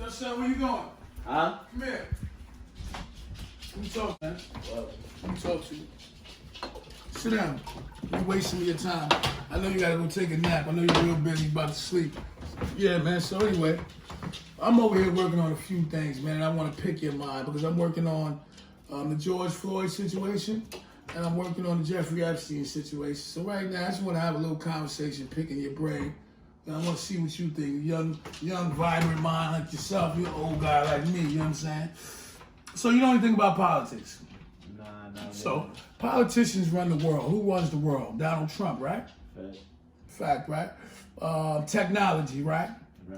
Son, where you going? Huh? Come here. Let me talk, man. Let me talk to you. Sit down. You're wasting your time. I know you gotta go take a nap. I know you're real busy, about to sleep. Yeah, man. So anyway, I'm over here working on a few things, man. And I want to pick your mind because I'm working on the George Floyd situation, and I'm working on the Jeffrey Epstein situation. So right now, I just want to have a little conversation, picking your brain. And I want to see what you think. Young, vibrant mind like yourself. You're an old guy like me. You know what I'm saying? So you know anything about politics? Nah. So politicians run the world. Who runs the world? Donald Trump, right? Fact, right? Technology, right?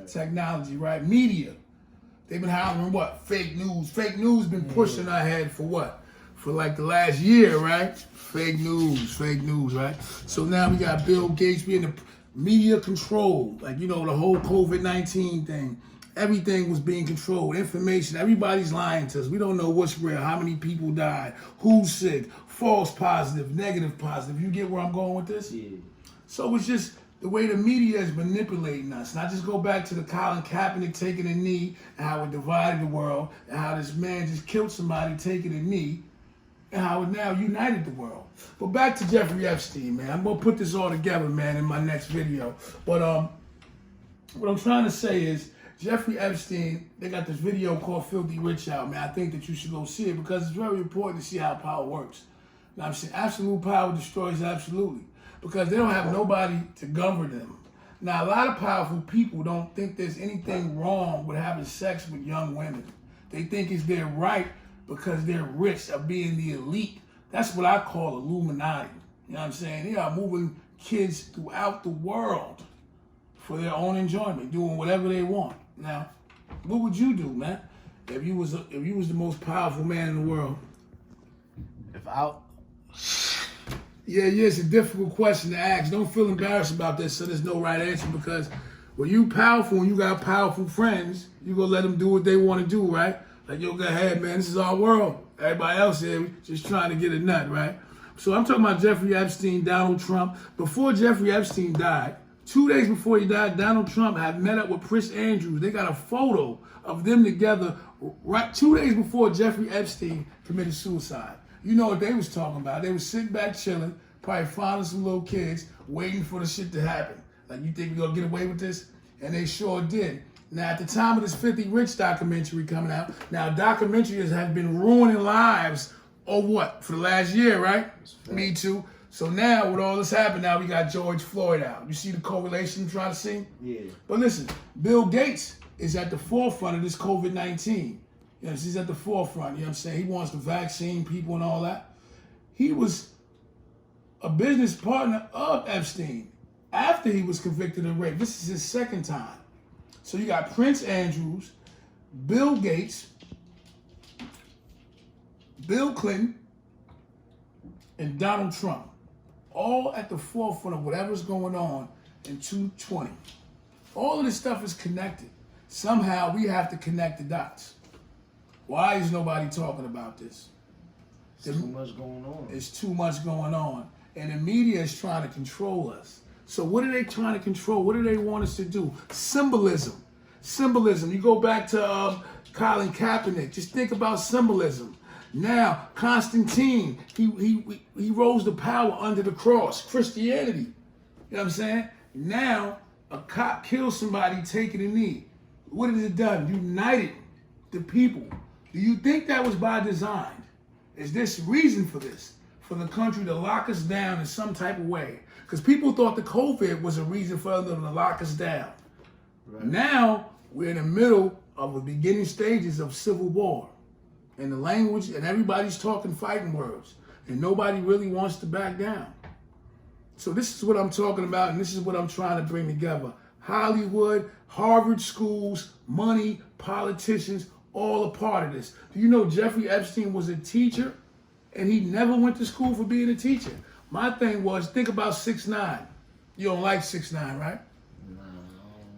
Technology, right? Media. They've been hollering what? Fake news. Fake news been pushing our head for what? For like the last year, right? Fake news, right? So now we got Bill Gates being the media control. Like, you know, the whole COVID-19 thing. Everything was being controlled. Information, everybody's lying to us. We don't know what's real, how many people died, who's sick, false positive, negative positive. You get where I'm going with this? Yeah. So it's just the way the media is manipulating us. And I just go back to the Colin Kaepernick taking a knee and how it divided the world and how this man just killed somebody taking a knee and how it now united the world. But back to Jeffrey Epstein, man. I'm going to put this all together, man, in my next video. But what I'm trying to say is Jeffrey Epstein, they got this video called Filthy Rich out, man. I think that you should go see it because it's very important to see how power works. Now, I'm saying absolute power destroys absolutely because they don't have nobody to govern them. Now, a lot of powerful people don't think there's anything wrong with having sex with young women. They think it's their right because they're rich or being the elite. That's what I call Illuminati. You know what I'm saying? They are moving kids throughout the world for their own enjoyment, doing whatever they want. Now, what would you do, man, if you was the most powerful man in the world? Yeah, it's a difficult question to ask. Don't feel embarrassed about this, so there's no right answer because when you powerful and you got powerful friends, you gonna let them do what they want to do, right? Like, yo, go ahead, man, this is our world. Everybody else here just trying to get a nut, right? So I'm talking about Jeffrey Epstein, Donald Trump. Before Jeffrey Epstein died, 2 days before he died, Donald Trump had met up with Prince Andrews. They got a photo of them together right 2 days before Jeffrey Epstein committed suicide. You know what they was talking about. They was sitting back chilling, probably finding some little kids, waiting for the shit to happen. Like, you think we're going to get away with this? And they sure did. Now, at the time of this 50 Rich documentary coming out, now documentaries have been ruining lives, or what, for the last year, right? Me too. So now, with all this happening, now we got George Floyd out. You see the correlation I'm trying to see? Yeah. But listen, Bill Gates is at the forefront of this COVID-19. You know, he's at the forefront, you know what I'm saying? He wants to vaccine people and all that. He was a business partner of Epstein after he was convicted of rape. This is his second time. So you got Prince Andrews, Bill Gates, Bill Clinton, and Donald Trump, all at the forefront of whatever's going on in 2020. All of this stuff is connected. Somehow we have to connect the dots. Why is nobody talking about this? There's too much going on. There's too much going on. And the media is trying to control us. So what are they trying to control? What do they want us to do? Symbolism. Symbolism. You go back to Colin Kaepernick. Just think about symbolism. Now, Constantine, he rose to power under the cross, Christianity. You know what I'm saying? Now, a cop kills somebody taking a knee. What has it done? United the people. Do you think that was by design? Is this reason for this? For the country to lock us down in some type of way? Because people thought the COVID was a reason for them to lock us down. Right. Now, we're in the middle of the beginning stages of civil war. And the language, and everybody's talking fighting words. And nobody really wants to back down. So this is what I'm talking about, and this is what I'm trying to bring together. Hollywood, Harvard schools, money, politicians, all a part of this. Do you know Jeffrey Epstein was a teacher, and he never went to school for being a teacher? My thing was, think about 6ix9ine. You don't like 6ix9ine, right? No.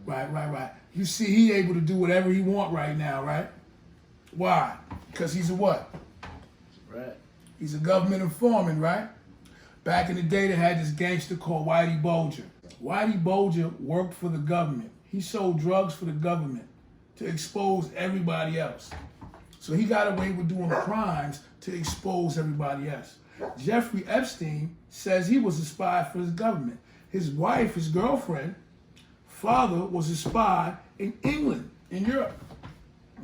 Right. You see, he able to do whatever he want right now, right? Why? Because he's a what? Right. He's a government informant, right? Back in the day, they had this gangster called Whitey Bulger. Whitey Bulger worked for the government. He sold drugs for the government to expose everybody else. So he got away with doing crimes to expose everybody else. Jeffrey Epstein says he was a spy for his government. His wife, his girlfriend, father was a spy in England, in Europe.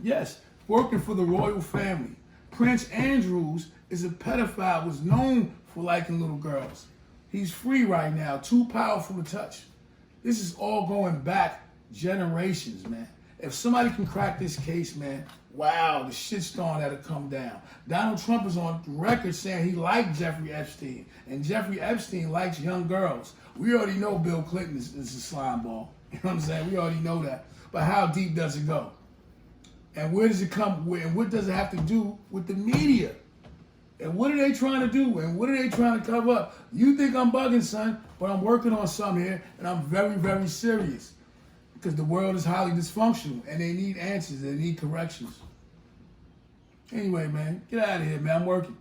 Yes, working for the royal family. Prince Andrews is a pedophile, was known for liking little girls. He's free right now, too powerful to touch. This is all going back generations, man. If somebody can crack this case, man, wow, the shitstorm that'll come down. Donald Trump is on record saying he liked Jeffrey Epstein, and Jeffrey Epstein likes young girls. We already know Bill Clinton is a slime ball. You know what I'm saying? We already know that. But how deep does it go? And where does it come? And what does it have to do with the media? And what are they trying to do? And what are they trying to cover up? You think I'm bugging, son, but I'm working on something here, and I'm very, very serious. Because the world is highly dysfunctional, and they need answers, they need corrections. Anyway, man, get out of here, man. I'm working.